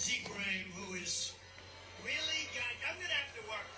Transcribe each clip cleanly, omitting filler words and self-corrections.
Z brain who is really I'm gonna have to work.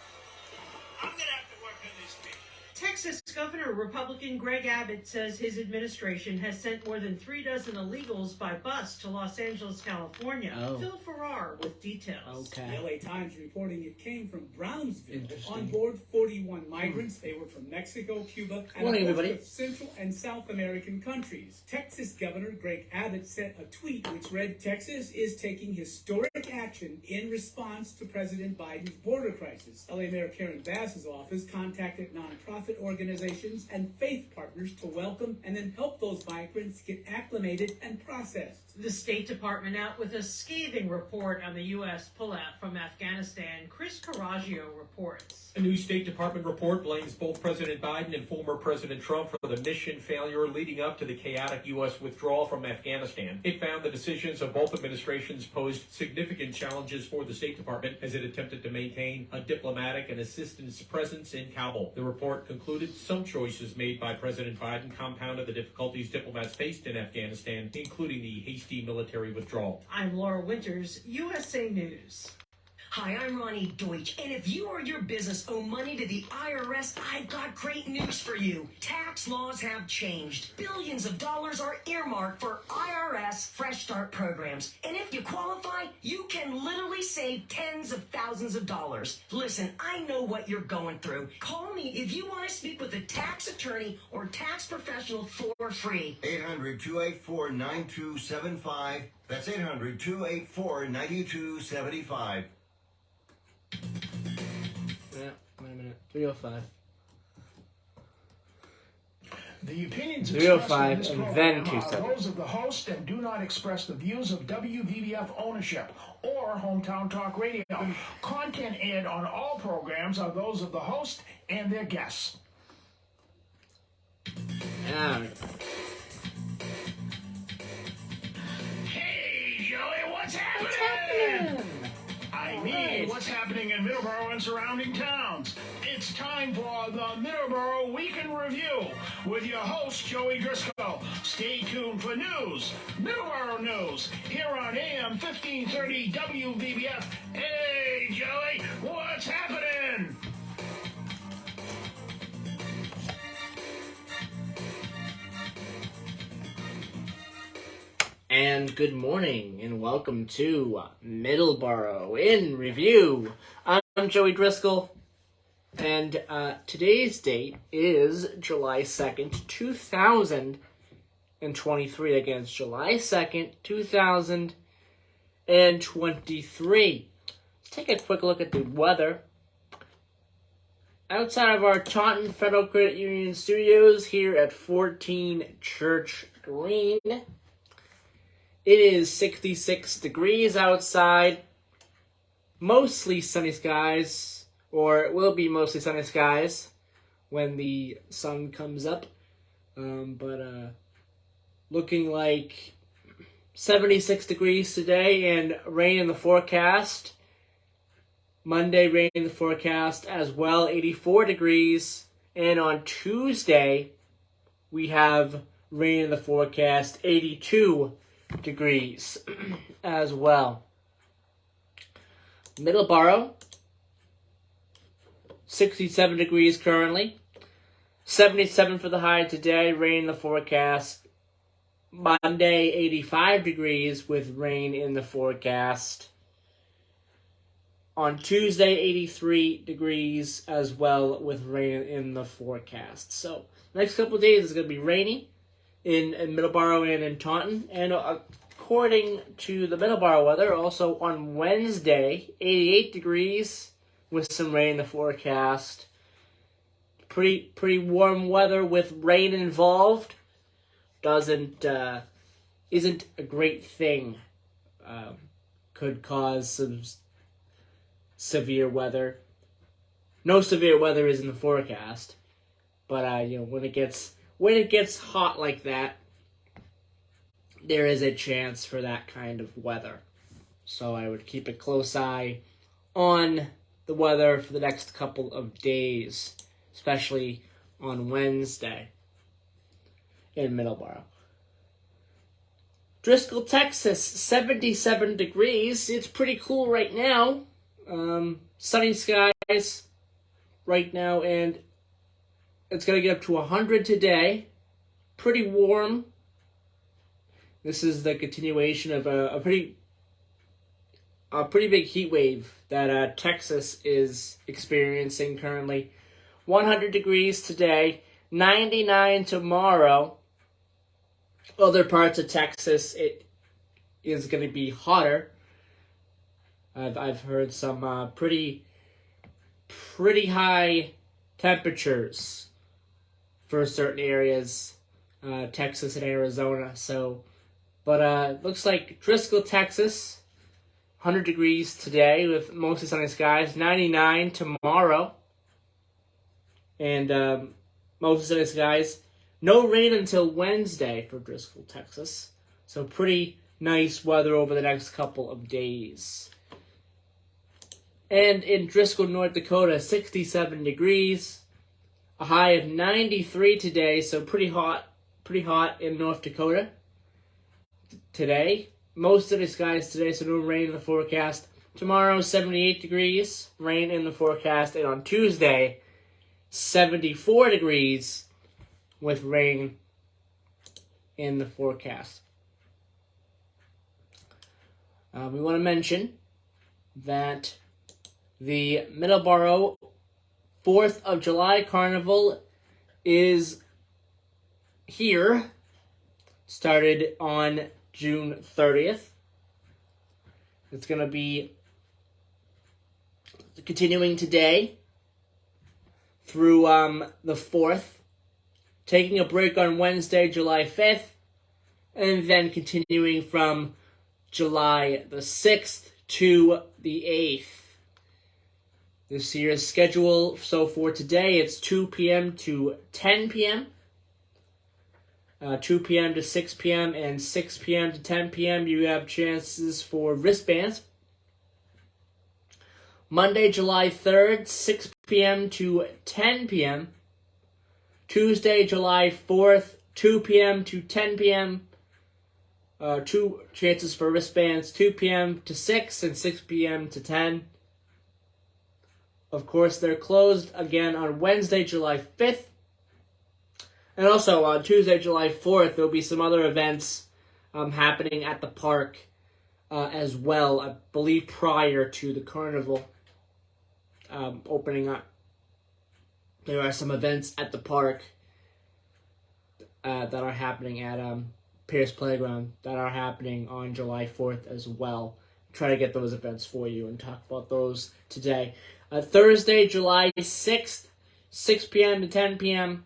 I'm gonna have to work on this people. Texas Governor Republican Greg Abbott says his administration has sent more than 36 illegals by bus to Los Angeles, California. Phil Farrar with details. Okay. The LA Times reporting it came from Brownsville. On board 41 migrants. They were from Mexico, Cuba, and a host of Central and South American countries. Texas Governor Greg Abbott sent a tweet which read, "Texas is taking historic action in response to President Biden's border crisis." LA Mayor Karen Bass's office contacted nonprofit organizations and faith partners to welcome and then help those migrants get acclimated and processed. The State Department out with a scathing report on the U.S. pullout from Afghanistan. Chris Caraggio reports. A new State Department report blames both President Biden and former President Trump for the mission failure leading up to the chaotic U.S. withdrawal from Afghanistan. It found the decisions of both administrations posed significant challenges for the State Department as it attempted to maintain a diplomatic and assistance presence in Kabul. The report concluded some choices made by President Biden compounded the difficulties diplomats faced in Afghanistan, including the hasty military withdrawal. I'm Laura Winters, USA News. Hi, I'm Ronnie Deutsch, and if you or your business owe money to the IRS, I've got great news for you. Tax laws have changed. Billions of dollars are earmarked for IRS Fresh Start programs, and if you qualify, you can literally save tens of thousands of dollars. Listen, I know what you're going through. Call me if you want to speak with a tax attorney or tax professional for free. 800-284-9275. That's 800-284-9275. Yeah, wait a minute. 305. The opinions 305 expressed in this and then program are 27. those of the host and do not express the views of WVBF ownership or Hometown Talk Radio. Content aired on all programs are those of the host and their guests. Yeah. Hey, Joey, what's happening? I mean, what's happening in Middleboro and surrounding towns? It's time for the Middleboro Week in Review with your host, Joey Driscoll. Stay tuned for news, Middleboro news, here on AM 1530 WVBF. Hey, Joey, what's happening? And good morning, and welcome to Middleboro in Review. I'm Joey Driscoll, and today's date is July 2nd, 2023. Again, it's July 2nd, 2023. Let's take a quick look at the weather. Outside of our Taunton Federal Credit Union studios here at 14 Church Green, it is 66 degrees outside, mostly sunny skies, or it will be mostly sunny skies when the sun comes up, but looking like 76 degrees today and rain in the forecast. Monday, rain in the forecast as well, 84 degrees, and on Tuesday, we have rain in the forecast, 82 degrees as well. Middleboro, 67 degrees currently, 77 for the high today, rain in the forecast. Monday, 85 degrees with rain in the forecast. On Tuesday, 83 degrees as well with rain in the forecast. So, next couple of days is going to be rainy in Middleboro and in Taunton. And according to the Middleboro weather, also on Wednesday, 88 degrees with some rain in the forecast. Pretty warm weather with rain involved. Isn't a great thing. Could cause some severe weather. No severe weather is in the forecast, but when it gets hot like that, there is a chance for that kind of weather. So I would keep a close eye on the weather for the next couple of days, especially on Wednesday in Middleboro. Driscoll, Texas, 77 degrees. It's pretty cool right now. Sunny skies right now, and it's going to get up to 100 today. Pretty warm. This is the continuation of a pretty big heat wave that Texas is experiencing currently. 100 degrees today, 99 tomorrow. Other parts of Texas, it is going to be hotter. I've heard some pretty high temperatures for certain areas, Texas and Arizona. So, but looks like Driscoll, Texas, 100 degrees today with mostly sunny skies. 99 tomorrow, and mostly sunny skies. No rain until Wednesday for Driscoll, Texas. So pretty nice weather over the next couple of days. And in Driscoll, North Dakota, 67 degrees. A high of 93 today, so pretty hot in North Dakota today. Most of the skies today, so no rain in the forecast. Tomorrow, 78 degrees, rain in the forecast. And on Tuesday, 74 degrees with rain in the forecast. We want to mention that the Middleboro 4th of July Carnival is here. Started on June 30th. It's going to be continuing today through the 4th. Taking a break on Wednesday, July 5th. And then continuing from July the 6th to the 8th. This year's schedule, so for today, it's 2 p.m. to 10 p.m., 2 p.m. to 6 p.m., and 6 p.m. to 10 p.m. You have chances for wristbands. Monday, July 3rd, 6 p.m. to 10 p.m. Tuesday, July 4th, 2 p.m. to 10 p.m. 2 chances for wristbands, 2 p.m. to 6 and 6 p.m. to 10. Of course, they're closed again on Wednesday, July 5th. And also on Tuesday, July 4th, there'll be some other events happening at the park as well, I believe prior to the carnival opening up. There are some events at the park that are happening at Pierce Playground that are happening on July 4th as well. Try to get those events for you and talk about those today. Thursday, July 6th, 6 p.m. to 10 p.m.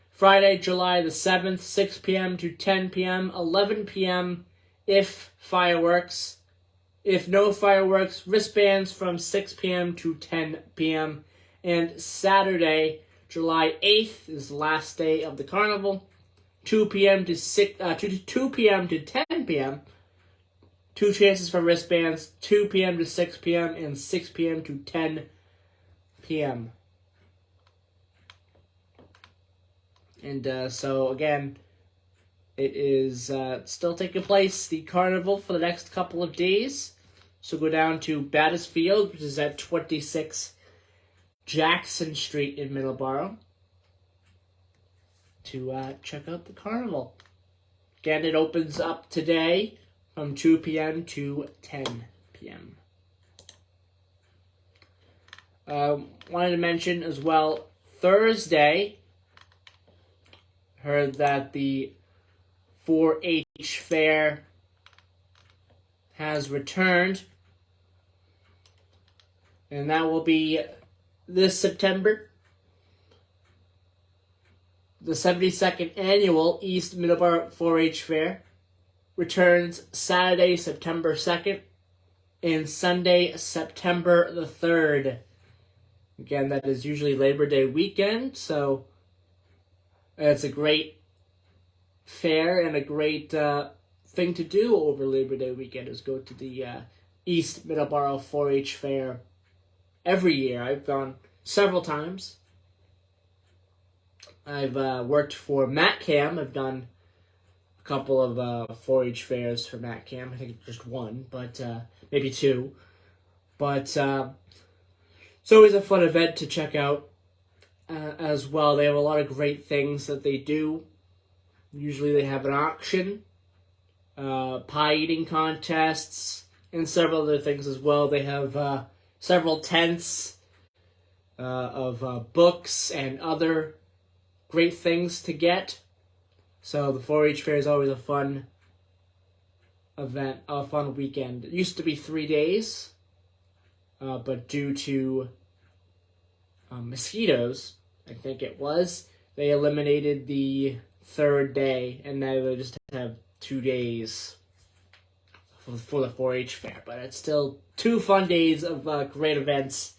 Friday, July the 7th, 6 p.m. to 10 p.m., 11 p.m. if fireworks. If no fireworks, wristbands from 6 p.m. to 10 p.m. And Saturday, July 8th is the last day of the carnival. 2 p.m. to 2 p.m. to 10 p.m. 2 chances for wristbands, 2 p.m. to 6 p.m. and 6 p.m. to 10 p.m. And so, again, it is still taking place, the carnival, for the next couple of days. So go down to Battisfield, which is at 26 Jackson Street in Middleboro, to check out the carnival. Again, it opens up today from 2 p.m. to 10 p.m. Wanted to mention as well, Thursday, heard that the 4-H fair has returned, and that will be this September. The 72nd annual East Middleboro 4-H fair returns Saturday, September 2nd, and Sunday, September the 3rd. Again, that is usually Labor Day weekend, so it's a great fair and a great thing to do over Labor Day weekend is go to the East Middleboro 4-H fair every year. I've gone several times. I've worked for Matt Cam. I've done a couple of 4-H fairs for Matt Camp. I think just one, but maybe two. But it's always a fun event to check out as well. They have a lot of great things that they do. Usually they have an auction, pie eating contests, and several other things as well. They have several tents of books and other great things to get. So the 4-H fair is always a fun event, a fun weekend. It used to be 3 days, but due to mosquitoes, I think it was, they eliminated the third day, and now they just have 2 days for the 4-H fair. But it's still 2 fun days of great events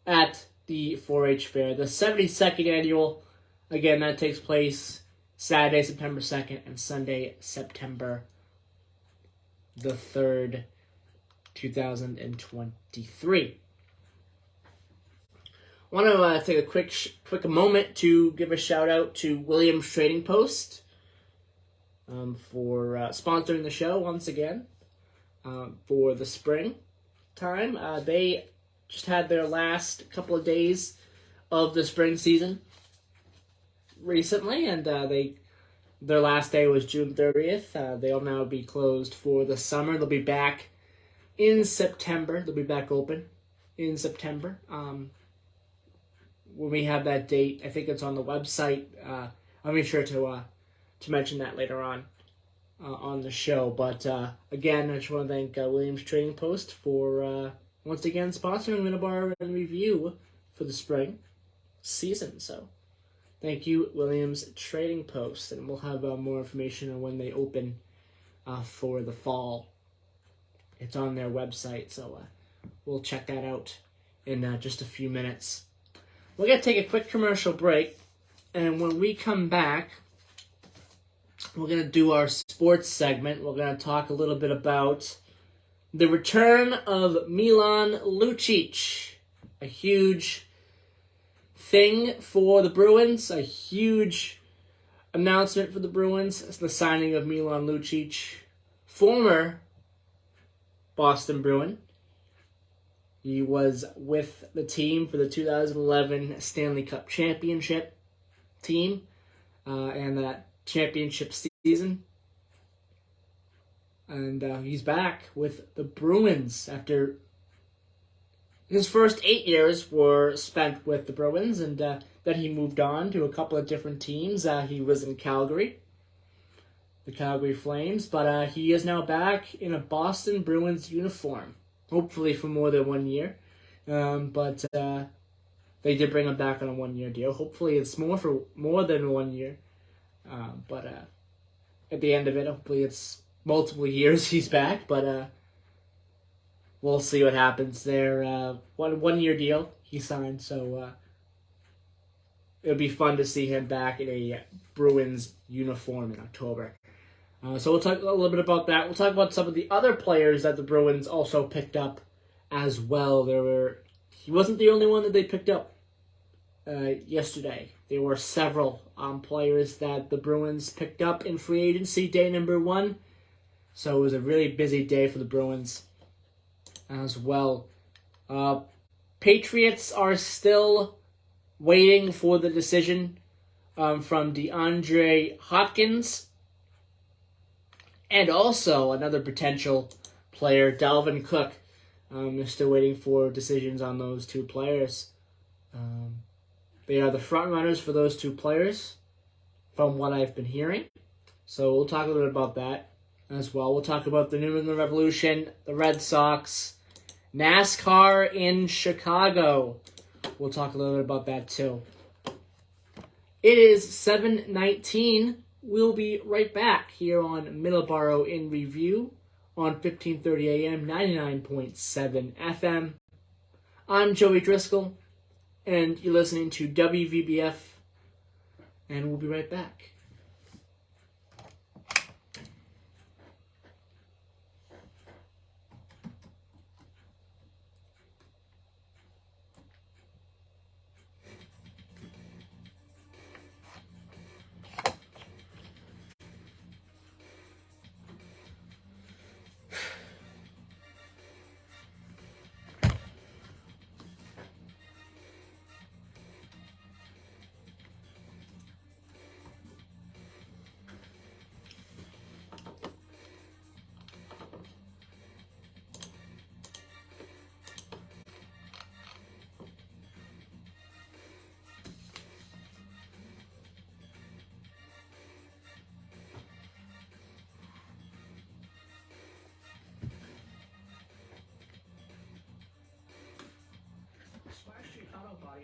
at the 4-H fair. The 72nd annual, again, that takes place Saturday, September 2nd, and Sunday, September the 3rd, 2023. I want to take a quick moment to give a shout out to Williams Trading Post for sponsoring the show once again for the spring time. They just had their last couple of days of the spring season recently, and their last day was June 30th. They'll now be closed for the summer. They'll be back in September. They'll be back open in September. When we have that date, I think it's on the website. I'll be sure to mention that later on the show. But again, I just want to thank Williams Trading Post for once again sponsoring Middleboro in Review for the spring season. So thank you, Williams Trading Post, and we'll have more information on when they open for the fall. It's on their website, so we'll check that out in just a few minutes. We're going to take a quick commercial break, and when we come back, we're going to do our sports segment. We're going to talk a little bit about the return of Milan Lucich, a huge thing for the Bruins, a huge announcement for the Bruins. It's the signing of Milan Lucich, former Boston Bruin. He was with the team for the 2011 Stanley Cup Championship team and that championship season. And he's back with the Bruins after his first 8 years were spent with the Bruins, and then he moved on to a couple of different teams. He was in Calgary, the Calgary Flames, but he is now back in a Boston Bruins uniform. Hopefully for more than 1 year. But they did bring him back on a 1-year deal. Hopefully it's more than 1 year. But at the end of it, hopefully it's multiple years he's back. But we'll see what happens there. 1-year deal he signed. So it'll be fun to see him back in a Bruins uniform in October. So we'll talk a little bit about that. We'll talk about some of the other players that the Bruins also picked up as well. He wasn't the only one that they picked up yesterday. There were several players that the Bruins picked up in free agency day number 1. So it was a really busy day for the Bruins as well. Patriots are still waiting for the decision from DeAndre Hopkins. And also another potential player, Dalvin Cook. They're still waiting for decisions on those two players. They are the front runners for those two players, from what I've been hearing. So we'll talk a little bit about that as well. We'll talk about the New England Revolution, the Red Sox, NASCAR in Chicago. We'll talk a little bit about that too. It is 7:19. We'll be right back here on Middleboro in Review on 1530 AM, 99.7 FM. I'm Joey Driscoll, and you're listening to WVBF, and we'll be right back.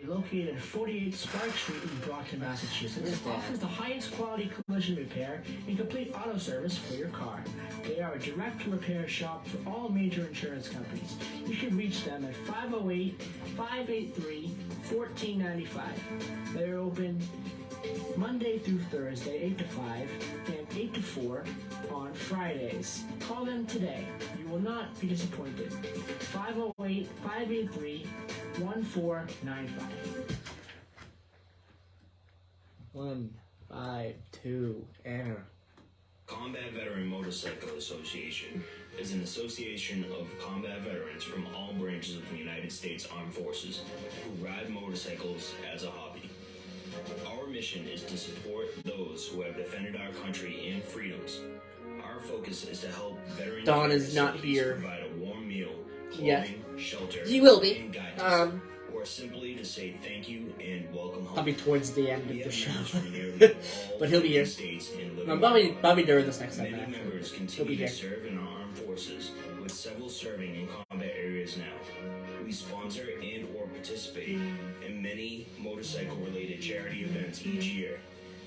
located at 48 Spark Street in Brockton, Massachusetts, offers the highest quality collision repair and complete auto service for your car. They are a direct repair shop for all major insurance companies. You can reach them at 508-583-1495. They're open Monday through Thursday, 8 to 5, and 8 to 4 on Fridays. Call them today. You will not be disappointed. 508-583-1495. 152 enter. Combat Veteran Motorcycle Association is an association of combat veterans from all branches of the United States Armed Forces who ride motorcycles as a hobby. Our mission is to support those who have defended our country and freedoms. Our focus is to help veterans Don is not here. provide a warm meal, clothing, Yes. shelter, He will be. and guidance, or simply to say thank you and welcome home. Probably towards the end We of the have show. members from nearly all But he'll be here. 50 states and No, living Bobby during this next Many segment. members He'll be continue here. to serve in our armed forces, with several serving in combat areas now. We sponsor and or participate in many motorcycle-related charity events each year,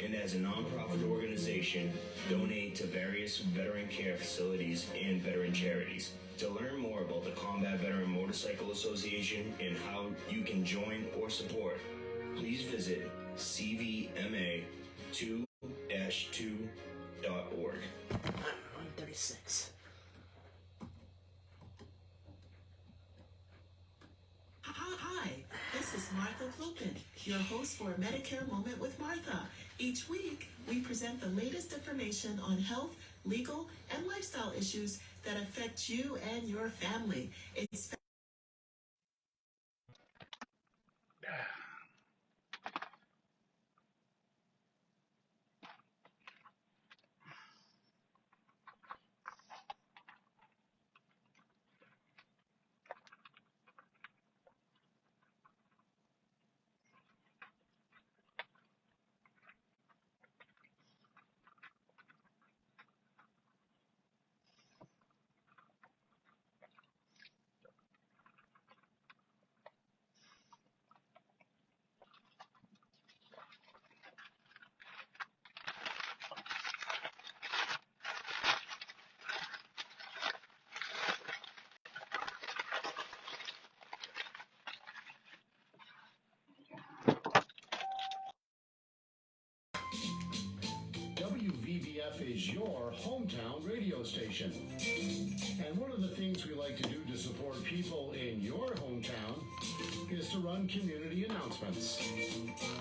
and as a non-profit organization, donate to various veteran care facilities and veteran charities. To learn more about the Combat Veteran Motorcycle Association and how you can join or support, please visit cvma2-2.org. 136. Hi, this is Martha Flukin, your host for Medicare Moment with Martha. Each week, we present the latest information on health, legal, and lifestyle issues that affect you and your family. It's WVBF is your hometown radio station. And one of the things we like to do to support people in your hometown is to run community announcements.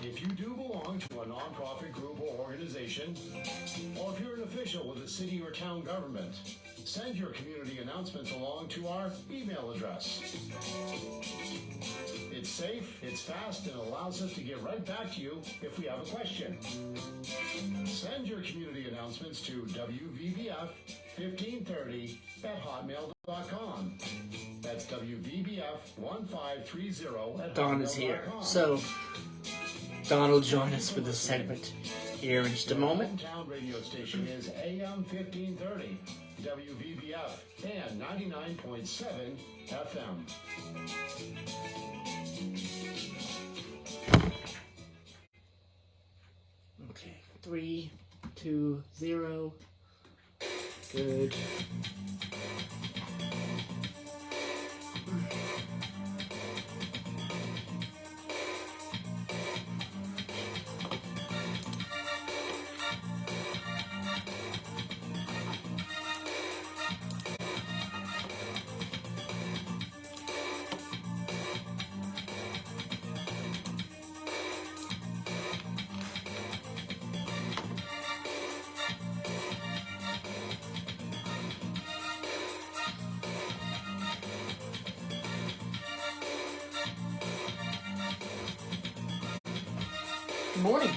If you do belong to a nonprofit group or organization, or if you're an official with a city or town government, send your community announcements along to our email address. It's safe, it's fast, and allows us to get right back to you if we have a question. Send your community announcements to WVBF1530@hotmail.com. That's WVBF1530@hotmail.com. Don is here. So, Don will join us for this segment here in just a moment. Hometown radio station is AM 1530, WVBF, and 99.7 FM. Okay, 3, 2, 0. Good. Good morning.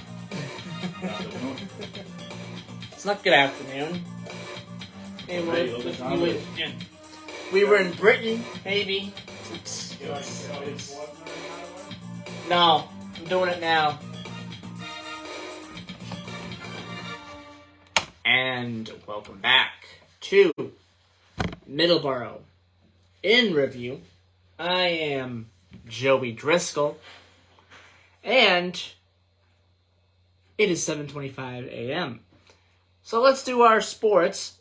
It's not good afternoon. We were in Britain, maybe. No, I'm doing it now. And welcome back to Middleboro. In review, I am Joey Driscoll. And it is 7:25 a.m. So let's do our sports.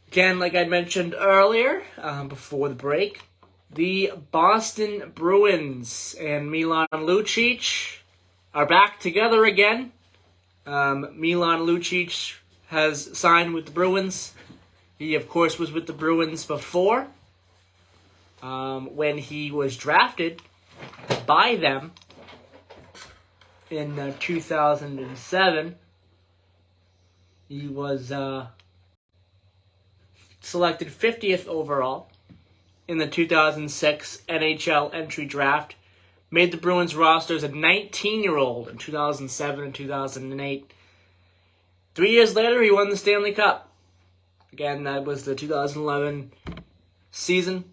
Again, like I mentioned earlier, before the break, the Boston Bruins and Milan Lucich are back together again. Milan Lucich has signed with the Bruins. He, of course, was with the Bruins before, when he was drafted by them in 2007. He was selected 50th overall in the 2006 NHL entry draft. Made the Bruins roster as a 19-year-old in 2007 and 2008. 3 years later, he won the Stanley Cup. Again, that was the 2011 season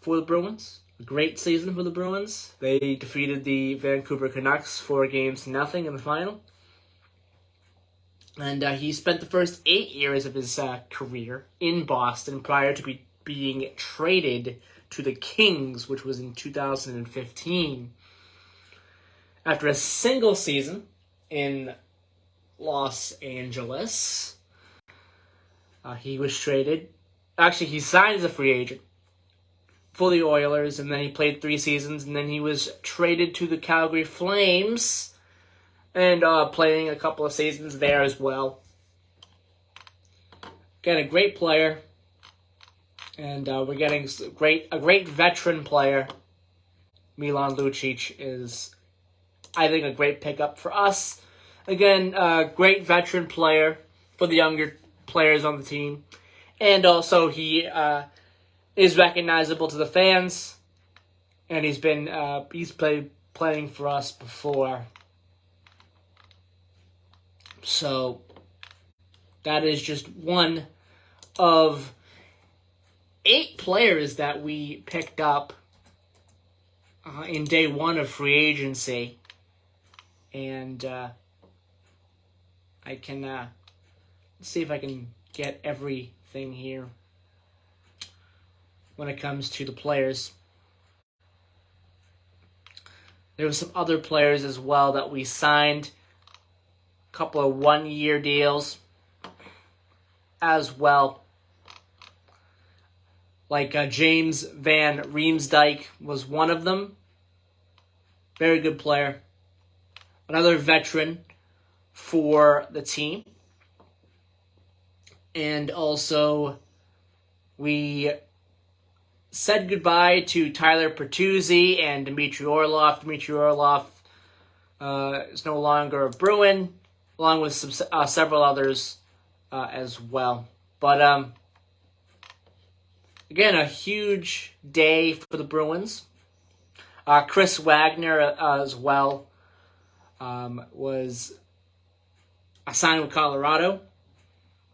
for the Bruins. A great season for the Bruins. They defeated the Vancouver Canucks 4-0 in the final. And he spent the first 8 years of his career in Boston prior to being traded to the Kings, which was in 2015. After a single season in Los Angeles, he was traded. Actually, he signed as a free agent for the Oilers, and then he played 3 seasons, and then he was traded to the Calgary Flames, and playing a couple of seasons there as well. Again, a great player, and we're getting a great veteran player. Milan Lucich is, I think, a great pickup for us. Again, a great veteran player for the younger players on the team, and also he is recognizable to the fans, and he's playing for us before. So that is just one of 8 players that we picked up in day 1 of free agency, and I can see if I can get everything here when it comes to the players. There were some other players as well that we signed. A couple of 1-year deals as well. Like James Van Riemsdyk was one of them. Very good player. Another veteran for the team. And also, we said goodbye to Tyler Pertuzzi and Dmitry Orlov. Dmitry Orlov is no longer a Bruin, along with several others as well. But again, a huge day for the Bruins. Chris Wagner as well was signed with Colorado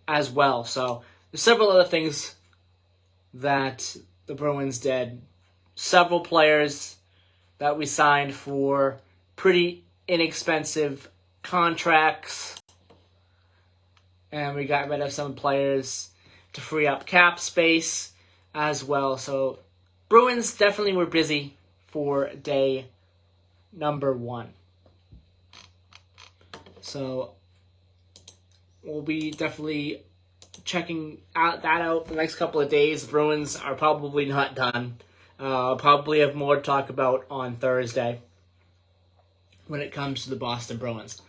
as well. So there's several other things that the Bruins did. Several players that we signed for pretty inexpensive contracts. And we got rid of some players to free up cap space as well. So Bruins definitely were busy for day number 1. So we'll be definitely checking that out the next couple of days. The Bruins are probably not done. Probably have more to talk about on Thursday when it comes to the Boston Bruins.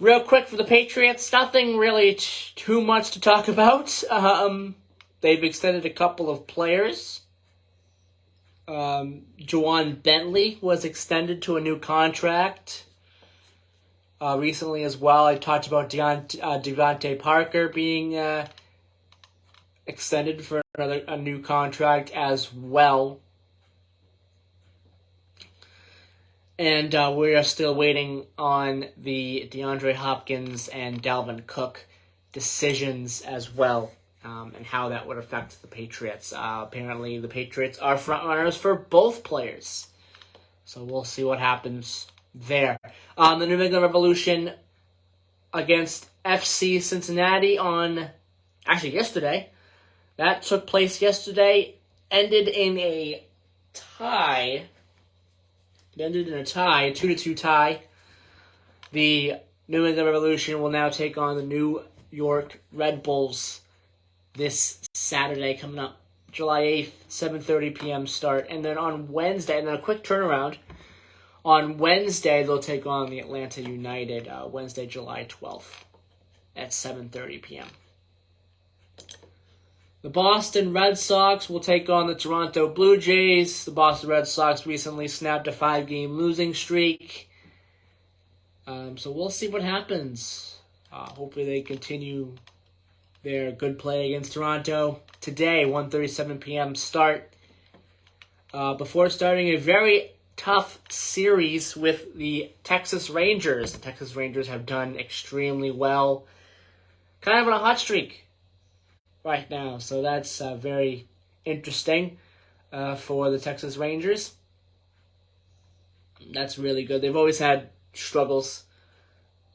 Real quick for the Patriots, nothing really too much to talk about. They've extended a couple of players. Juwan Bentley was extended to a new contract recently as well. I talked about Devontae Parker being extended for a new contract as well. And we are still waiting on the DeAndre Hopkins and Dalvin Cook decisions as well, and how that would affect the Patriots. Apparently, the Patriots are front runners for both players. So we'll see what happens there. The New England Revolution against FC Cincinnati yesterday. That took place yesterday, ended in a tie It ended in a tie, 2-2 tie. The New England Revolution will now take on the New York Red Bulls this Saturday coming up, July 8th, 7:30 p.m. start. And then on Wednesday, and then a quick turnaround, on Wednesday they'll take on the Atlanta United, Wednesday, July 12th at 7:30 p.m. The Boston Red Sox will take on the Toronto Blue Jays. The Boston Red Sox recently snapped a 5-game losing streak. So we'll see what happens. Hopefully they continue their good play against Toronto. Today, 1:37 p.m. start. Before starting a very tough series with the Texas Rangers. The Texas Rangers have done extremely well. Kind of on a hot streak right now. So that's very interesting for the Texas Rangers. That's really good. They've always had struggles.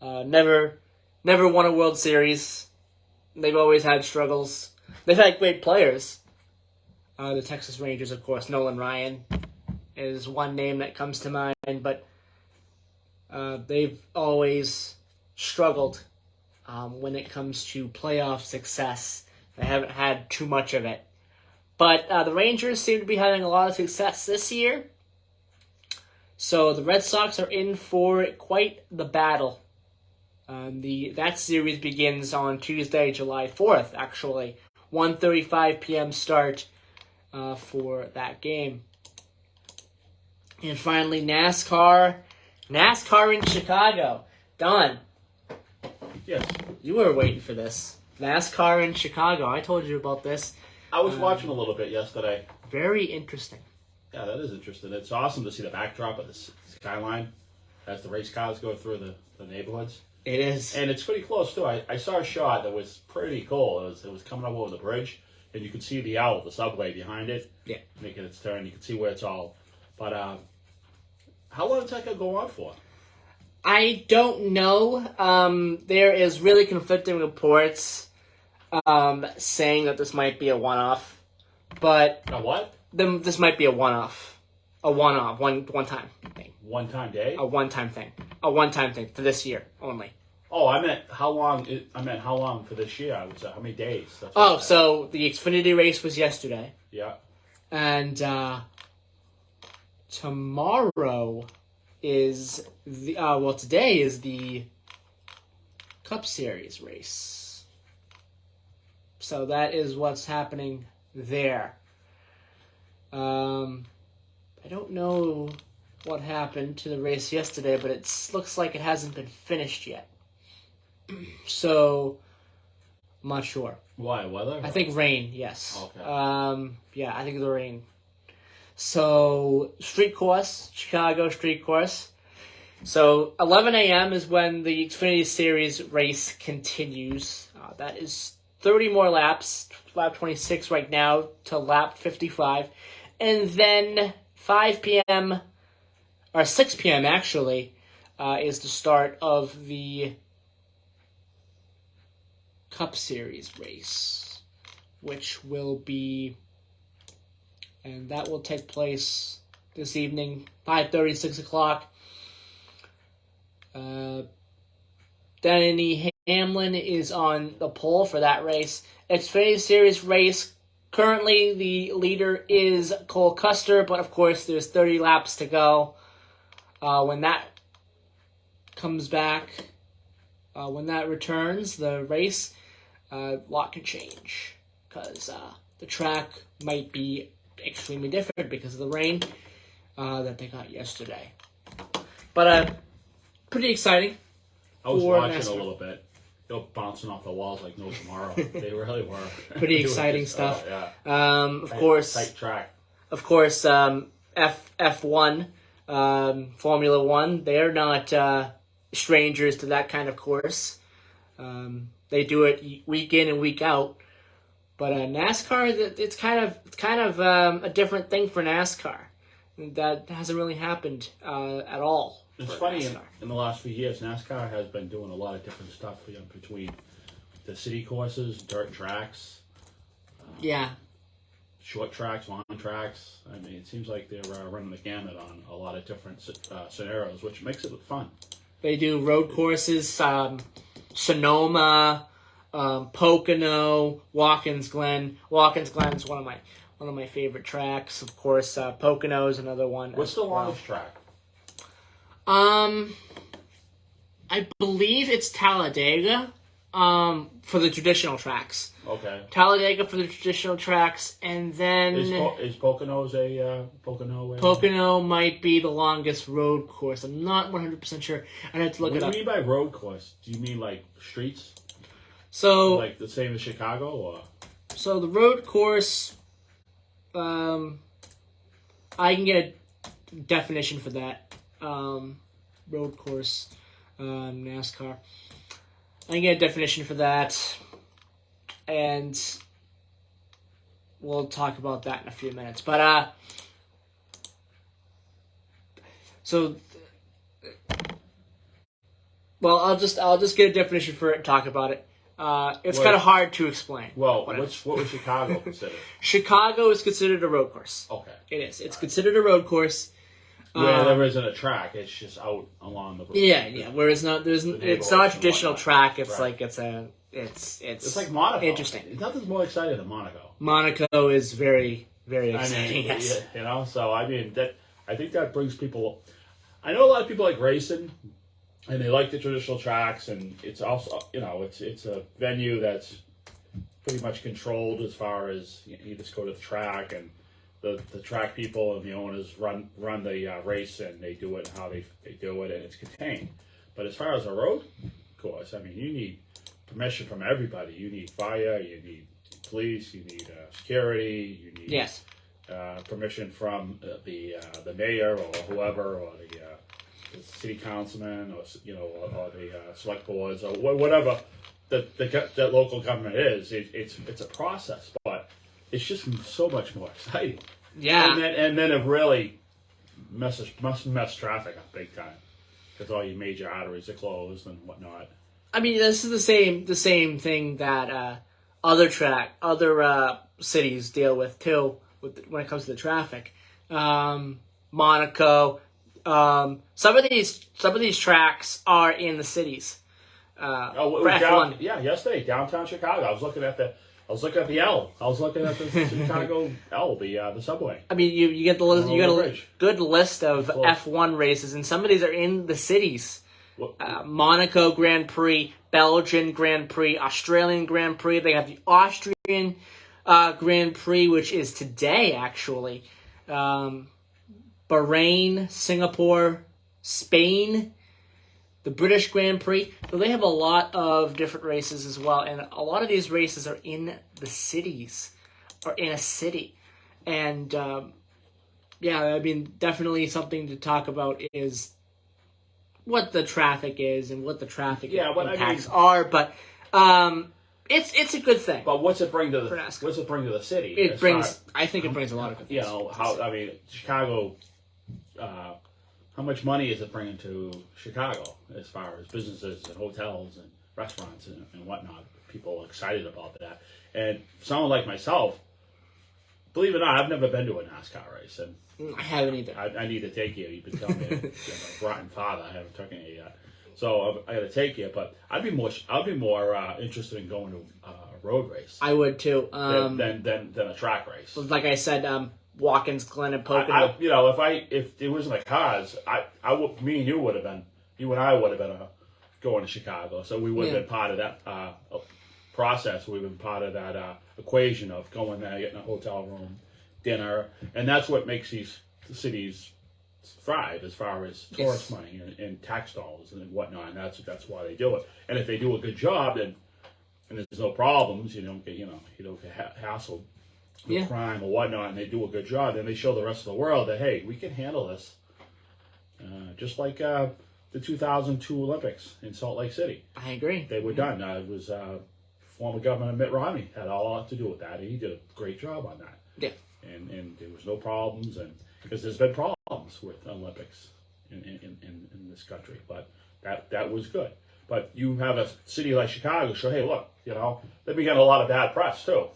Never won a World Series. They've always had struggles. They've had great players. The Texas Rangers, of course. Nolan Ryan is one name that comes to mind, but they've always struggled when it comes to playoff success. They haven't had too much of it. But the Rangers seem to be having a lot of success this year. So the Red Sox are in for quite the battle. That series begins on Tuesday, July 4th, actually. 1:35 p.m. start for that game. And finally, NASCAR. NASCAR in Chicago. Don. Yes. You were waiting for this. NASCAR in Chicago. I told you about this. I was watching a little bit yesterday. Very interesting. Yeah, that is interesting. It's awesome to see the backdrop of the skyline as the race cars go through the neighborhoods. It is. And it's pretty close, too. I saw a shot that was pretty cool. It was coming up over the bridge, and you could see the L, the subway behind it, making its turn. You could see where it's all. But how long is that going to go on for? I don't know. There is really conflicting reports saying that this might be a one-off. But a what? This might be a one-off. A one-off. One-time thing. One-time day? A one-time thing. A one-time thing for this year only. Oh, I meant how long for this year? I would say how many days? So the Xfinity race was yesterday. Yeah. And tomorrow is today is the Cup Series race. So that is what's happening there. I don't know what happened to the race yesterday, but it looks like it hasn't been finished yet. So, I'm not sure. Why? Weather? I think rain, yes. Okay. I think the rain. So, street course, Chicago street course. So, 11 a.m. is when the Xfinity Series race continues. That is 30 more laps, lap 26 right now to lap 55. And then 5 p.m., or 6 p.m. actually, is the start of the Cup Series race, which will be, and that will take place this evening, 5:30, 6 o'clock. Denny Hamlin is on the pole for that race. Xfinity Series race, currently the leader is Cole Custer, but of course there's 30 laps to go. When that comes back, when that returns, the race, a lot can change because the track might be extremely different because of the rain that they got yesterday. But pretty exciting. I was watching a little bit. They were bouncing off the walls like no tomorrow. They really were. Pretty exciting stuff. Oh, yeah. Of course, tight track. Of course, F1, Formula One. They're not strangers to that kind of course. They do it week in and week out. But NASCAR, it's kind of a different thing for NASCAR. That hasn't really happened at all. It's funny, in the last few years, NASCAR has been doing a lot of different stuff between the city courses, dirt tracks. Yeah. short tracks, long tracks. I mean, it seems like they're running the gamut on a lot of different scenarios, which makes it fun. They do road courses, Sonoma, Pocono, Watkins Glen. Watkins Glen is one of my favorite tracks. Of course, Pocono is another one. What's the longest track? I believe it's Talladega. For the traditional tracks. Okay. Talladega for the traditional tracks, and then is Pocono's a Pocono? Pocono might be the longest road course. I'm not 100% sure. I'd have to look it up. What do you mean by road course? Do you mean like streets? So like the same as Chicago, or? So the road course, I can get a definition for that. Road course, NASCAR. I can get a definition for that, and we'll talk about that in a few minutes. But I'll just get a definition for it and talk about it. It's kind of hard to explain. Well, what was Chicago considered? Chicago is considered a road course. Okay. It is. It's considered a road course. Where there isn't a track, it's just out along the road. Yeah. Whereas it's not a traditional track. It's like it's like Monaco. Interesting. Nothing's more exciting than Monaco. Monaco is very, very exciting. Yes. You know, so I mean I think that brings people. I know a lot of people like racing, and they like the traditional tracks, and it's also it's a venue that's pretty much controlled as far as you just go to the track and. The track people and the owners run the race, and they do it how they do it, and it's contained. But as far as a road course, I mean, you need permission from everybody. You need fire, you need police, you need security, you need permission from the mayor or whoever, or the city councilman, or or the select boards, or whatever that local government is. It's a process, but. It's just so much more exciting. Yeah. And then it really mess traffic up big time. Because all your major arteries are closed and whatnot. I mean, this is the same thing that other cities deal with too when it comes to the traffic. Monaco. Some of these tracks are in the cities. Yesterday, downtown Chicago. I was looking at the L. I was looking at the Chicago L, the subway. I mean, you get a good list of F1 races, and some of these are in the cities. Monaco Grand Prix, Belgian Grand Prix, Australian Grand Prix. They have the Austrian Grand Prix, which is today, actually. Bahrain, Singapore, Spain. The British Grand Prix. So they have a lot of different races as well. And a lot of these races are in the cities. Or in a city. And, I mean, definitely something to talk about is what the traffic is and what the traffic impacts are. But it's a good thing. But what's it bring to the city? I think it brings a lot of good things. Chicago... how much money is it bringing to Chicago as far as businesses and hotels and restaurants and whatnot? People are excited about that. And someone like myself, believe it or not, I've never been to a NASCAR race. And I haven't either. I need to take you. You've been telling me I'm a rotten father. I haven't taken you yet. So I got to take you. But I'd be more interested in going to a road race. I would too. Than a track race. Like I said, Watkins Glen and Pocono. If it wasn't the cars, me and you and I would have been going to Chicago. So we would have been part of that process. We've been part of that equation of going there, getting a hotel room, dinner, and that's what makes these cities thrive as far as tourist money and tax dollars and whatnot. And that's why they do it. And if they do a good job, then and there's no problems, you don't get hassled. Crime or whatnot, and they do a good job, then they show the rest of the world that, hey, we can handle this. Just like the 2002 Olympics in Salt Lake City. I agree. They were done. It was former Governor Mitt Romney had a lot to do with that. He did a great job on that. Yeah. And there was no problems, and because there's been problems with Olympics in this country, but that was good. But you have a city like Chicago show, hey, look, they've been getting a lot of bad press too.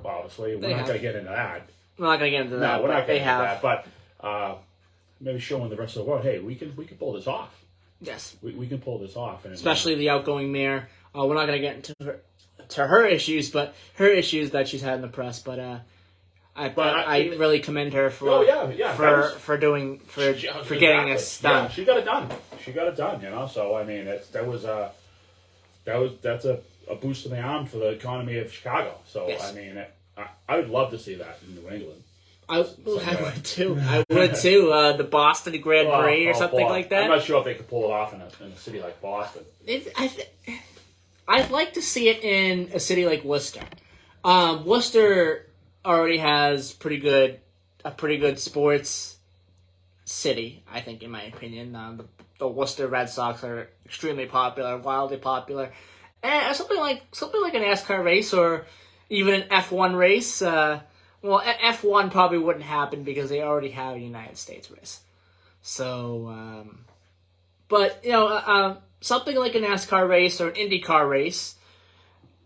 obviously. We're They not have. going to get into that. We're not going to get into that. No, we're but not they getting into have. that. But maybe showing the rest of the world, hey, we can pull this off. Yes. We can pull this off. And, Especially the outgoing mayor. We're not going to get into her issues, but her issues that she's had in the press. But I really commend her for for getting this done. Yeah, she got it done. She got it done. So I mean, that's a boost in the arm for the economy of Chicago. So yes. I mean, I would love to see that in New England. I would too. I would too. The Boston Grand Prix or something like that. I'm not sure if they could pull it off in a city like Boston. I'd like to see it in a city like Worcester. Worcester already has a pretty good sports city, I think, in my opinion. The Worcester Red Sox are extremely popular, wildly popular, and something like a NASCAR race or even an F1 race. Well, F1 probably wouldn't happen because they already have a United States race. So, but something like a NASCAR race or an IndyCar race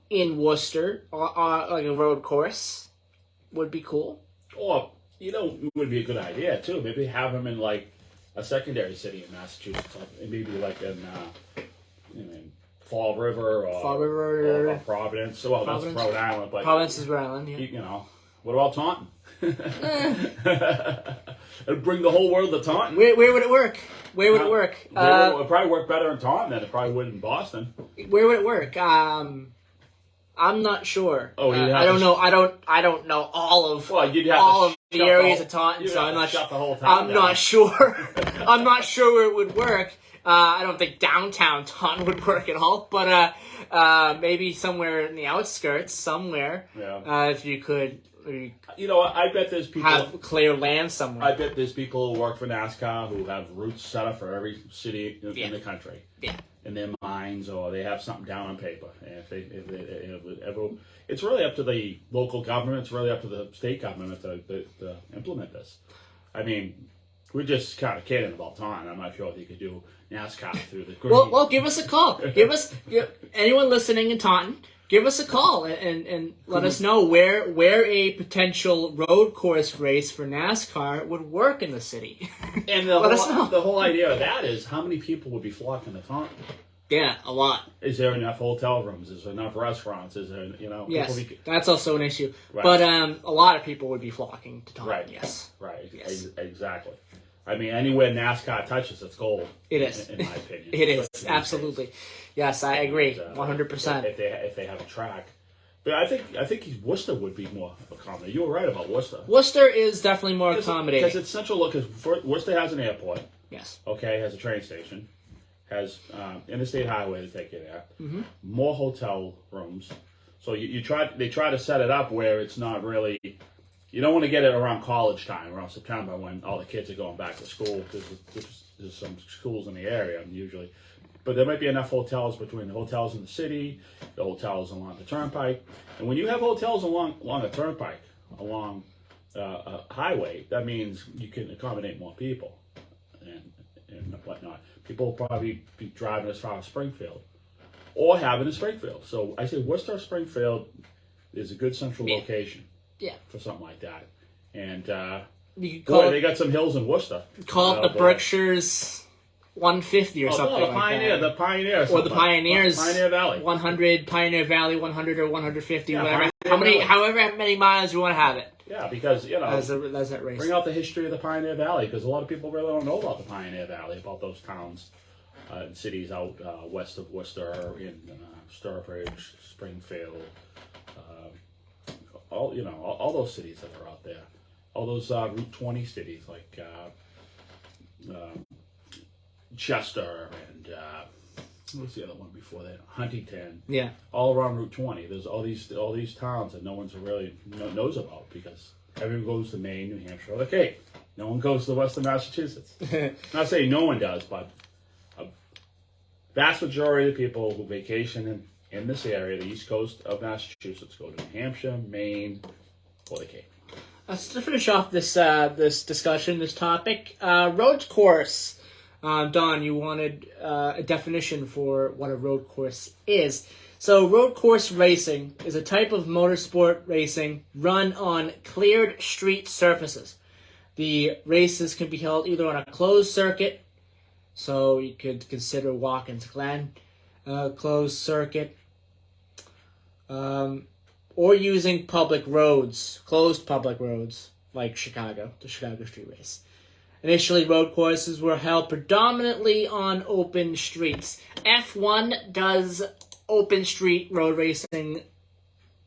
in Worcester, or like a road course, would be cool. Or, it would be a good idea, too. Maybe have them in, like, a secondary city in Massachusetts. Maybe, like, in Fall River or Providence. Well, Providence? That's Rhode Island. But, Providence is Rhode Island, yeah. What about Taunton? It'd bring the whole world to Taunton. Where would it work? Where would it work? It would probably work better in Taunton than it probably would in Boston. Where would it work? I'm not sure. Oh, I don't know. I don't know all of the areas of Taunton, so I'm not sure. I'm not sure. I'm not sure where it would work. I don't think downtown Taunton would work at all, but maybe somewhere in the outskirts, somewhere. Yeah. If you could. I bet there's people have clear land somewhere. I bet there's people who work for NASCAR who have routes set up for every city in the country. Yeah. In their minds, or they have something down on paper. And if they ever, it's really up to the local government. It's really up to the state government to implement this. I mean, we're just kind of kidding about time. I'm not sure if you could do NASCAR through the green. Well, give us a call. Anyone listening in Taunton. Give us a call and let us know where a potential road course race for NASCAR would work in the city. And the whole idea of that is how many people would be flocking to Taunton? Yeah, a lot. Is there enough hotel rooms? Is there enough restaurants? Is there, Yes, people that's also an issue. Right. But a lot of people would be flocking to Taunton, right. yes. Right, yes. Exactly. I mean, anywhere NASCAR touches, it's gold. It is. In my opinion. It is, absolutely. Yes, I agree, 100%. If they have a track. But I think Worcester would be more accommodating. You were right about Worcester. Worcester is definitely more accommodating. Because it's central, because Worcester has an airport. Yes. Okay, has a train station. Has interstate highway to take you there. Mm-hmm. More hotel rooms. So they try to set it up where it's not really... You don't want to get it around college time, around September, when all the kids are going back to school, because there's some schools in the area, usually. But there might be enough hotels between the hotels in the city, the hotels along the turnpike. And when you have hotels along a turnpike, along a highway, that means you can accommodate more people and whatnot. People will probably be driving as far as Springfield or having in Springfield. So I say Worcester, Springfield is a good central location. Yeah. For something like that. And they got some hills in Worcester. Call it the Berkshires 150 or something like that. The Pioneer. Or the Pioneers. Pioneer Valley. 100, Pioneer Valley 100 or 150, yeah, whatever. However many miles you want to have it. Yeah, because, as that race. Bring out the history of the Pioneer Valley, because a lot of people really don't know about the Pioneer Valley, about those towns and cities out west of Worcester, in Sturbridge, Springfield, all those cities that are out there, all those Route 20 cities like Chester and what's the other one before that? Huntington. Yeah. All around Route 20. There's all these towns that no one's really knows about, because everyone goes to Maine, New Hampshire, or the Cape. No one goes to Western Massachusetts. Not saying no one does, but a vast majority of people who vacation in this area, the east coast of Massachusetts, go to New Hampshire, Maine, or the Cape. To finish off this discussion, this topic, road course. Don, you wanted a definition for what a road course is. So road course racing is a type of motorsport racing run on cleared street surfaces. The races can be held either on a closed circuit, so you could consider Watkins Glen closed circuit, or using public roads, closed public roads, like Chicago, the Chicago Street Race. Initially, road courses were held predominantly on open streets. F1 does open street road racing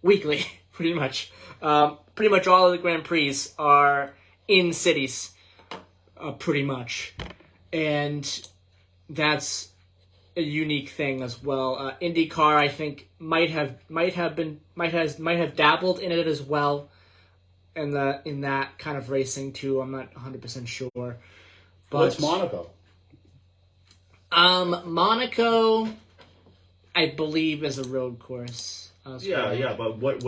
weekly, pretty much. Pretty much all of the Grand Prix are in cities, pretty much. And that's a unique thing as well. IndyCar, I think, might have dabbled in it as well, in that kind of racing too. I'm not 100% sure. But what's Monaco? Monaco, I believe, is a road course. Yeah, but what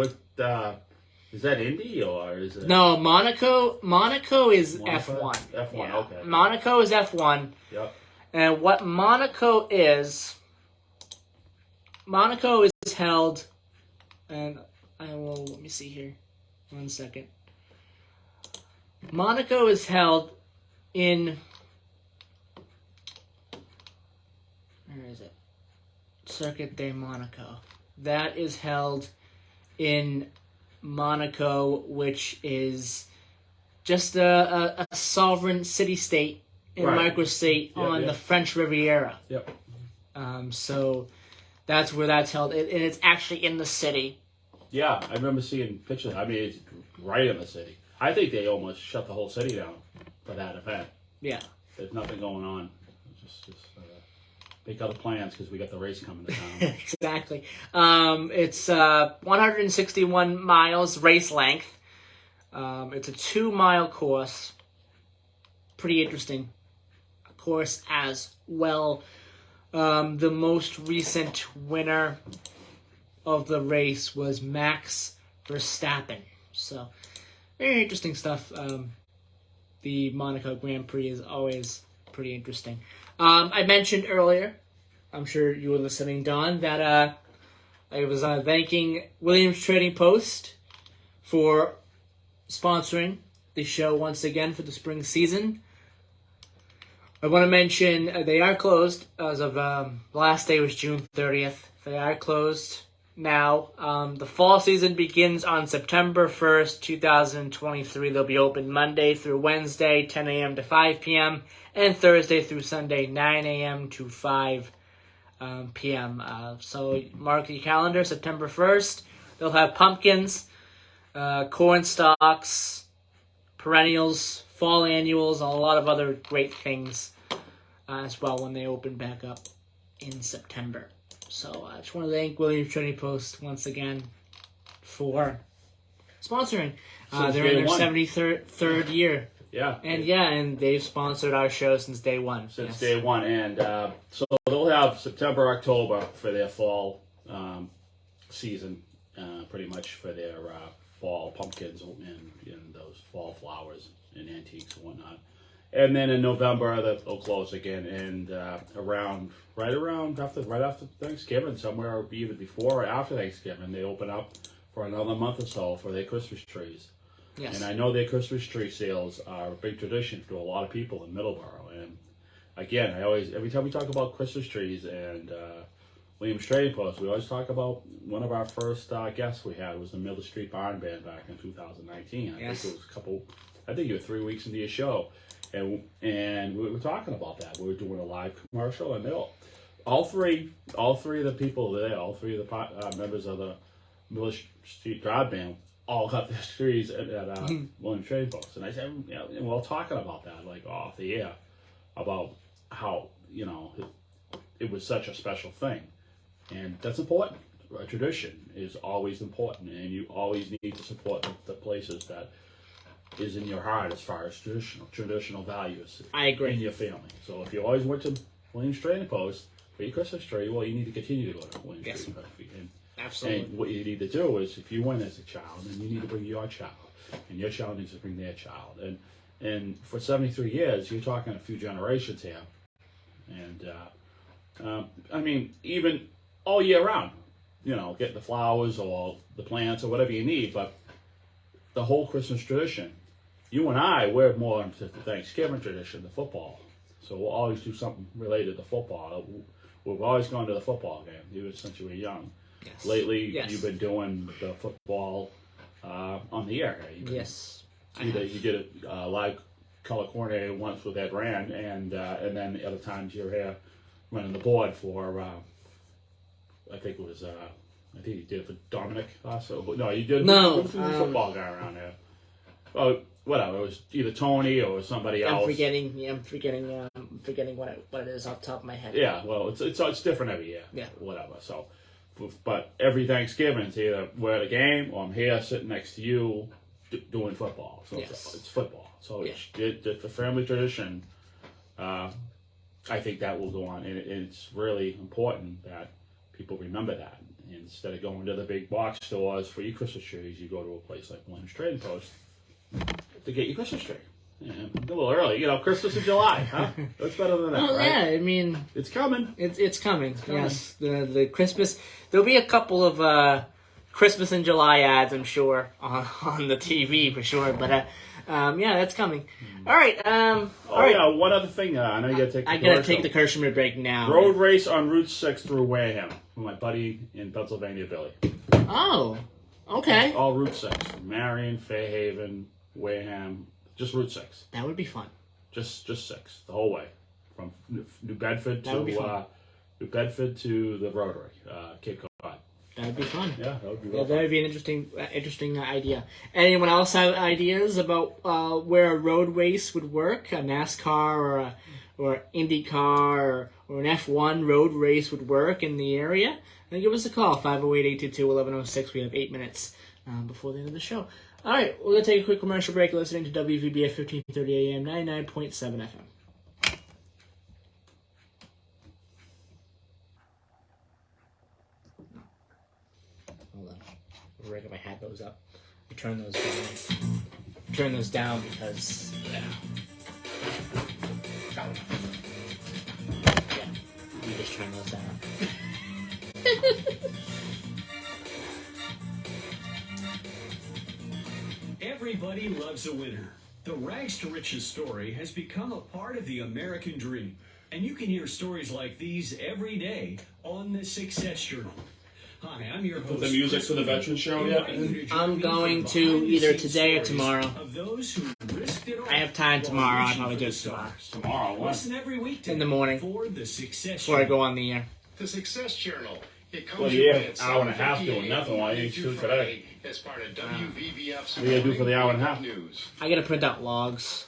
is that Indy or is it? No, Monaco is F1. F1, yeah. okay. Monaco is F1. Yep. And what Monaco is held, and let me see here, 1 second. Monaco is held in, where is it? Circuit de Monaco. That is held in Monaco, which is just a sovereign city-state and microstate on the French Riviera. Yep. So that's where that's held, and it's actually in the city. Yeah, I remember seeing pictures. I mean, it's right in the city. I think they almost shut the whole city down for that event. Yeah. There's nothing going on. Just make other plans because we got the race coming to town. Exactly. It's 161 miles race length. It's a 2-mile course. Pretty interesting course as well. The most recent winner of the race was Max Verstappen. So, very interesting stuff. The Monaco Grand Prix is always pretty interesting. I mentioned earlier, I'm sure you were listening, Don, that I was thanking Williams Trading Post for sponsoring the show once again for the spring season. I want to mention they are closed as of the last day was June 30th. They are closed now. The fall season begins on September 1st, 2023. They'll be open Monday through Wednesday, 10 a.m. to 5 p.m., and Thursday through Sunday, 9 a.m. to 5 p.m. So mark your calendar, September 1st. They'll have pumpkins, corn stalks, perennials, fall annuals, and a lot of other great things as well when they open back up in September. So I just want to thank Williams Trading Post once again for sponsoring. They're in their 73rd year. Yeah. And they've sponsored our show since day one. Since day one. And so they'll have September, October for their fall season, pretty much for their fall pumpkins and those fall flowers and antiques and whatnot. And then in November they'll close again, and right after Thanksgiving, somewhere either before or after Thanksgiving, they open up for another month or so for their Christmas trees. Yes. And I know their Christmas tree sales are a big tradition to a lot of people in Middleboro. And again, every time we talk about Christmas trees and Williams Trading Post, we always talk about one of our first guests we had was the Miller Street Barn Band back in 2019. Yes. I think you were 3 weeks into your show. And we were talking about that. We were doing a live commercial, and all three of the people there, all three of the members of the Miller Street Drive Band, all got their trees at Williams Trading Post. And I said, and we're all talking about that, like off the air, about how it was such a special thing, and that's important. A tradition is always important, and you always need to support the places that is in your heart as far as traditional values. I agree. In your family. So if you always went to Williams Trading Post for your Christmas tree, well, you need to continue to go to Williams Trading Post. Absolutely. And what you need to do is, if you went as a child, then you need to bring your child, and your child needs to bring their child. And for 73 years, you're talking a few generations here. And, I mean, even all year round, get the flowers or the plants or whatever you need, but the whole Christmas tradition, you and I, we're more into the Thanksgiving tradition, the football. So we'll always do something related to football. We've always gone to the football game, even since you were young. Yes. Lately, Yes. you've been doing the football on the air. Yes. Either you get a live color coordinator once with Ed Rand, and then the other times you're here running the board for, I think it was, I think you did it for Dominic also. No, you did No, who's the football guy around there. Oh, whatever. It was either Tony or somebody else. I'm forgetting what it is off the top of my head. Yeah, well, it's different every year. Yeah. Whatever. So, but every Thanksgiving, it's either we're at a game or I'm here sitting next to you doing football. So Yes. it's football. So Yeah. it's a family tradition. I think that will go on, and it's really important that people remember that. Instead of going to the big box stores for your Christmas trees, you go to a place like Williams Trading Post to get your Christmas tree. Yeah, a little early, Christmas in July, huh? That's better than that, Well, right? yeah, I mean, it's coming. It's coming. Yes, the Christmas. There'll be a couple of Christmas in July ads, I'm sure, on the TV for sure. But yeah, that's coming. All right. All right. Yeah, one other thing. I know you got to take. I gotta take the commercial break now. Road race on Route 6 through Wareham with my buddy in Pennsylvania, Billy. Oh, okay. All Route 6, Marion, Fairhaven, Wareham, just Route 6. That would be fun. Just 6 the whole way from New Bedford to New Bedford to the Rotary, Cape Cod. That would be fun. Yeah, that would be. Yeah, that would be an interesting idea. Anyone else have ideas about where a road race would work? A NASCAR or IndyCar or an F1 road race would work in the area? Then give us a call, 508-822-1106. We have 8 minutes before the end of the show. All right, we're going to take a quick commercial break listening to WVBF 1530 AM, 99.7 FM. Hold on. I'll break if I had those up. I turn those down. Turn those down because, yeah. You just turn those down. Everybody loves a winner. The rags to riches story has become a part of the American dream. And you can hear stories like these every day on the Success Journal. Hi, I'm your host. Put the music for the veteran show yet? I'm going to either today or tomorrow. I have time tomorrow. I'll probably do it tomorrow. Tomorrow? What? Listen every week In the morning. For the Success Before I go on the air. The Success Journal. It comes Well, your yeah, way at hour and a half 7:58 doing nothing while you Monday through shoot today. Friday as part of WVBF's What do you do for the hour and a half? News. I gotta print out logs.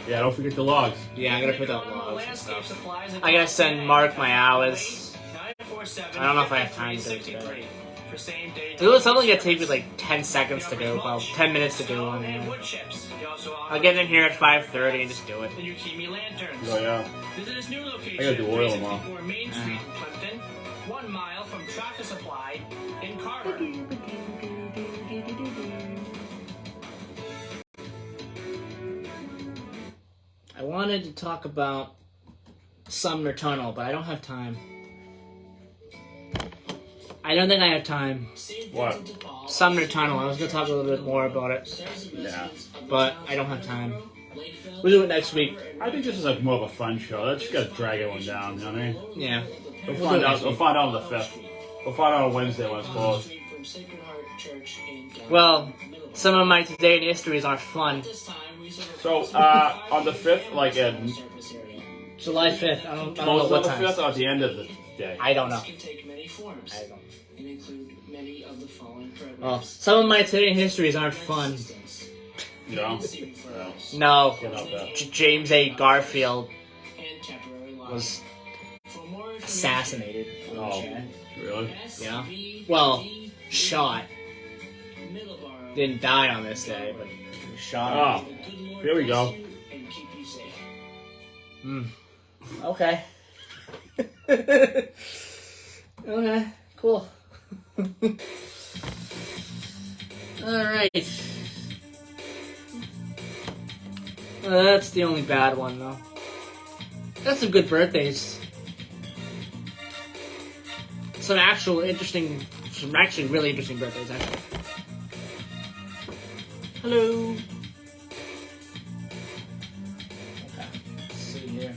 Yeah, don't forget the logs. Yeah, I gotta print out logs and stuff. I gotta send Mark my hours. I don't know if I have time to do it today. It was something that take me like 10 seconds to do, well, 10 minutes to do. I'll get in here at 5:30 and just do it. Oh, yeah. I gotta do oil tomorrow. Main Street, Plimpton, 1 mile from Tractor Supply in Carver. I wanted to talk about Sumner Tunnel, but I don't have time. I don't think I have time. What? Sumner Tunnel. I was going to talk a little bit more about it. Yeah. But I don't have time. We'll do it next week. I think this is like more of a fun show. Let's just gotta drag everyone down, you know what I mean? Yeah. We'll find out on the 5th. We'll find out on Wednesday when it's closed. Well, some of my today in histories aren't fun. So, on the 5th, like in July 5th. I don't know close what on the time. 5th or at the end of the day? I don't know. I don't. And include many of the following programs. Well, some of my today in histories aren't fun. You know? No. Get out there. James A. Garfield was assassinated. Oh, really? Yeah. Well, shot. Didn't die on this day, but he was shot. Oh, here we go. Okay. Okay, cool. Alright. That's the only bad one, though. That's some good birthdays. Some actual interesting some actually really interesting birthdays, actually. Hello. Okay, let's see here.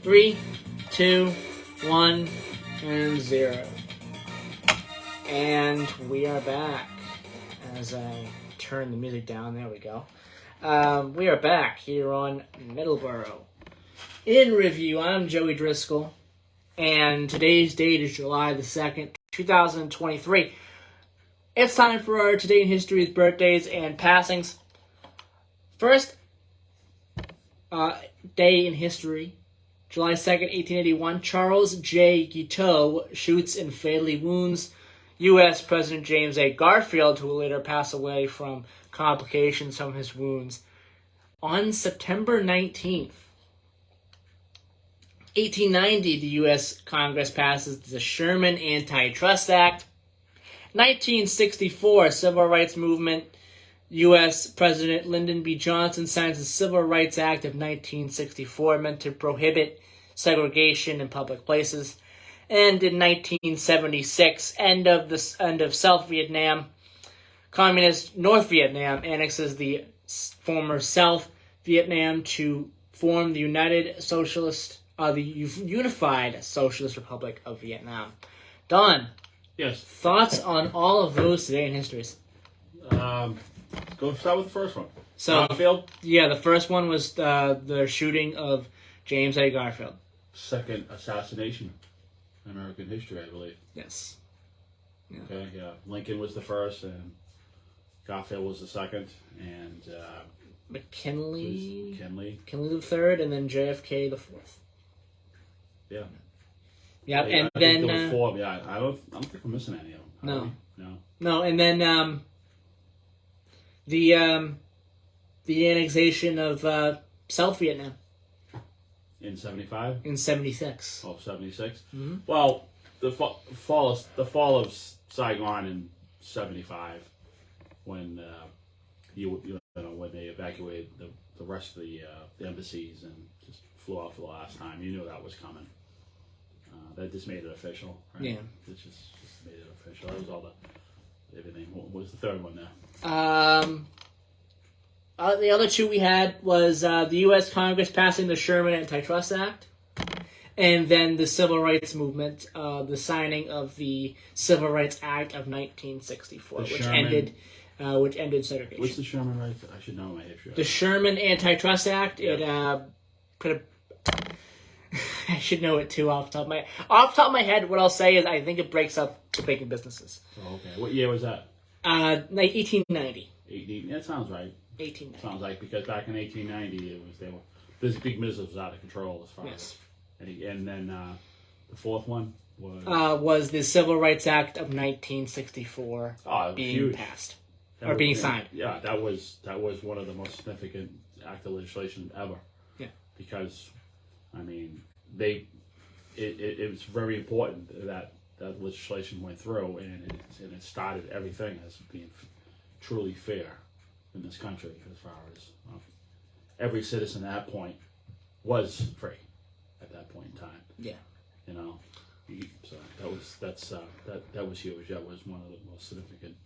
3, 2, 1, and 0. And we are back. As I turn the music down, there we go. We are back here on Middleboro. In review, I'm Joey Driscoll, and today's date is July the 2nd, 2023. It's time for our Today in History's birthdays and passings. First day in history, July 2nd, 1881, Charles J. Guiteau shoots and fatally wounds U.S. President James A. Garfield, who will later pass away from complications from his wounds. On September 19th, 1890, the U.S. Congress passes the Sherman Antitrust Act. 1964, Civil Rights Movement. U.S. President Lyndon B. Johnson signs the Civil Rights Act of 1964, meant to prohibit segregation in public places. And in 1976, end of South Vietnam, Communist North Vietnam annexes the former South Vietnam to form the Unified Socialist Republic of Vietnam. Don. Yes. Thoughts on all of those today in histories? Go start with the first one. So, Garfield? Yeah, the first one was the shooting of James A. Garfield. Second assassination in American history, I believe. Yes. Yeah. Okay, yeah. Lincoln was the first, and Garfield was the second, and McKinley the third, and then JFK the fourth. Yeah. Yep, I and think then there was four. Yeah, I don't think we're missing any of them. No, and then the annexation of South Vietnam in 75. In 76. Oh, 76? Mm-hmm. Well, the fall of Saigon in 75, when when they evacuated the rest of the embassies and just flew out for the last time. You knew that was coming. That just made it official, right? Yeah. It just made it official. That was all everything. What was the third one there? The other two we had was the U.S. Congress passing the Sherman Antitrust Act, and then the Civil Rights Movement, the signing of the Civil Rights Act of 1964, which ended segregation. What's the Sherman Rights? I should know my history. The Sherman Antitrust Act. Yeah. I should know it too off the top of my head. What I'll say is I think it breaks up the baking businesses. Oh, okay. What year was that? 1890. That sounds right. 1890. Sounds like, because back in 1890 this big business was out of control as far as. And then the fourth one was the Civil Rights Act of 1964 being passed being signed. Yeah, that was one of the most significant act of legislation ever. Yeah, because I mean it was very important that legislation went through, and it started everything as being truly fair in this country, as far as every citizen at that point was free at that point in time. Yeah, so that was huge. That was one of the most significant.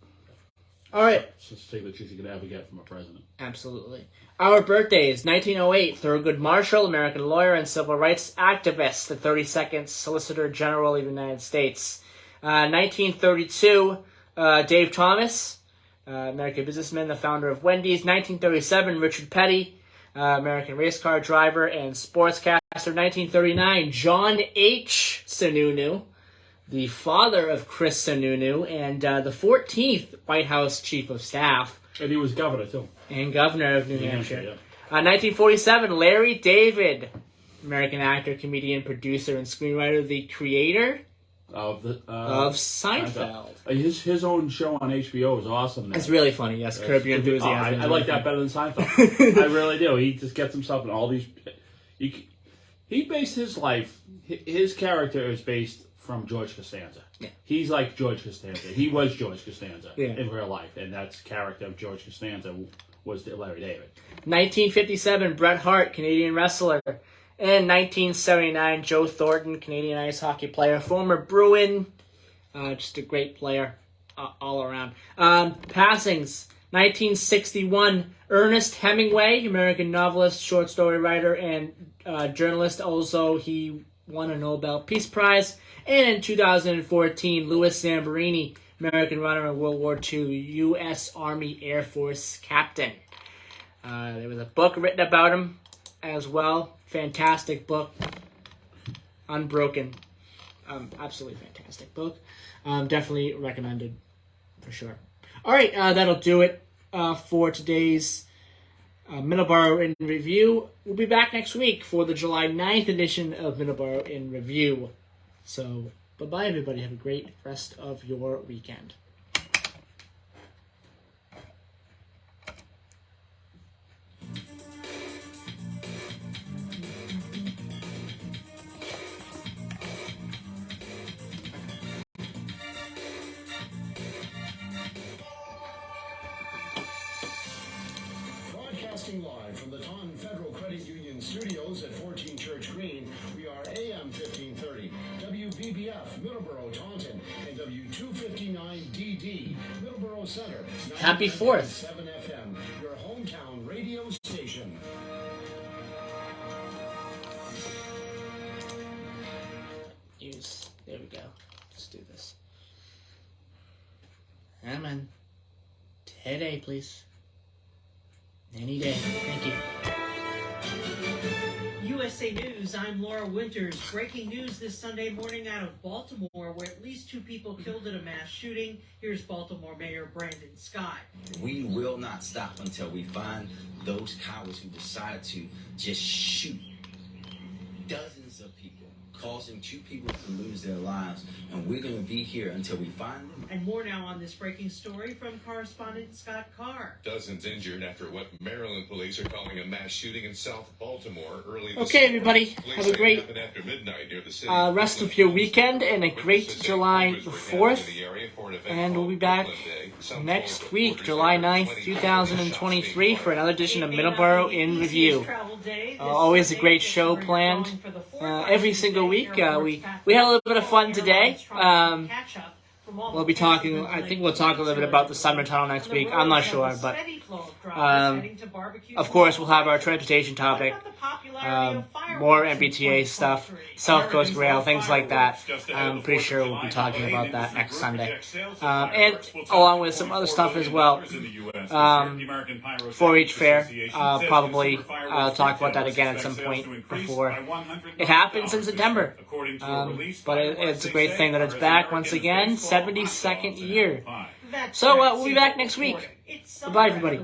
All right. Signatures you could ever get from a president. Absolutely. Our birthdays: 1908, Thurgood Marshall, American lawyer and civil rights activist, the 32nd Solicitor General of the United States. 1932, Dave Thomas, American businessman, the founder of Wendy's. 1937, Richard Petty, American race car driver and sportscaster. 1939, John H. Sununu, the father of Chris Sununu, and the 14th White House Chief of Staff. And he was governor, too. And governor of New Hampshire. Yeah. 1947, Larry David, American actor, comedian, producer, and screenwriter, the creator of Seinfeld. His own show on HBO is awesome. It's really funny, yes. Curb Your Enthusiasm. I like that better than Seinfeld. I really do. He just gets himself in all these... He based his life... His character is based from George Costanza. Yeah. He's like George Costanza. He was George Costanza in real life, and that's character of George Costanza was Larry David. 1957, Bret Hart, Canadian wrestler In 1979, Joe Thornton, Canadian ice hockey player, former Bruin, just a great player all around. Passings, 1961, Ernest Hemingway, American novelist, short story writer, and journalist. Also, he won a Nobel Peace Prize. And in 2014, Louis Zamperini, American runner in World War II, U.S. Army Air Force captain. There was a book written about him as well. Fantastic book. Unbroken. Absolutely fantastic book. Definitely recommended for sure. All right, that'll do it for today's Middleboro in Review. We'll be back next week for the July 9th edition of Middleboro in Review. So, bye-bye, everybody. Have a great rest of your weekend. Broadcasting live from the Taunton Federal Credit Union studios at 14 Church Green, we are AM 1530, WBBF, Middleboro, Taunton, and W259DD, Middleboro Center. Happy 4th. 7 FM, your hometown radio station. There we go. Let's do this. Amen. Today, please. Any day. Thank you. USA News, I'm Laura Winters. Breaking news this Sunday morning out of Baltimore, where at least 2 people killed in a mass shooting. Here's Baltimore Mayor Brandon Scott. We will not stop until we find those cowards who decided to just shoot dozens of people, causing 2 people to lose their lives. And we're going to be here until we find them. And more now on this breaking story from correspondent Scott Carr. Dozens injured after what Maryland police are calling a mass shooting in South Baltimore early this Okay, everybody. Police Have a say it great happened after midnight near the city. rest of your weekend and a great July the 4th. And we'll be back next week, July 9th, 2023, for another edition of Middleboro in Review. Always a great show planned every single week. We had a little bit of fun today. We'll be talking, I think we'll talk a little bit about the Sumner Tunnel next week. I'm not sure, but of course we'll have our transportation topic, more MBTA stuff, South Coast Rail, things like that. I'm pretty sure we'll be talking about that next Sunday. And along with some other stuff as well. 4-H Fair, probably talk about that again at some point before it happens in September. But it's a great thing that it's back once again, 72nd year. So we'll be back next week. Bye-bye, everybody.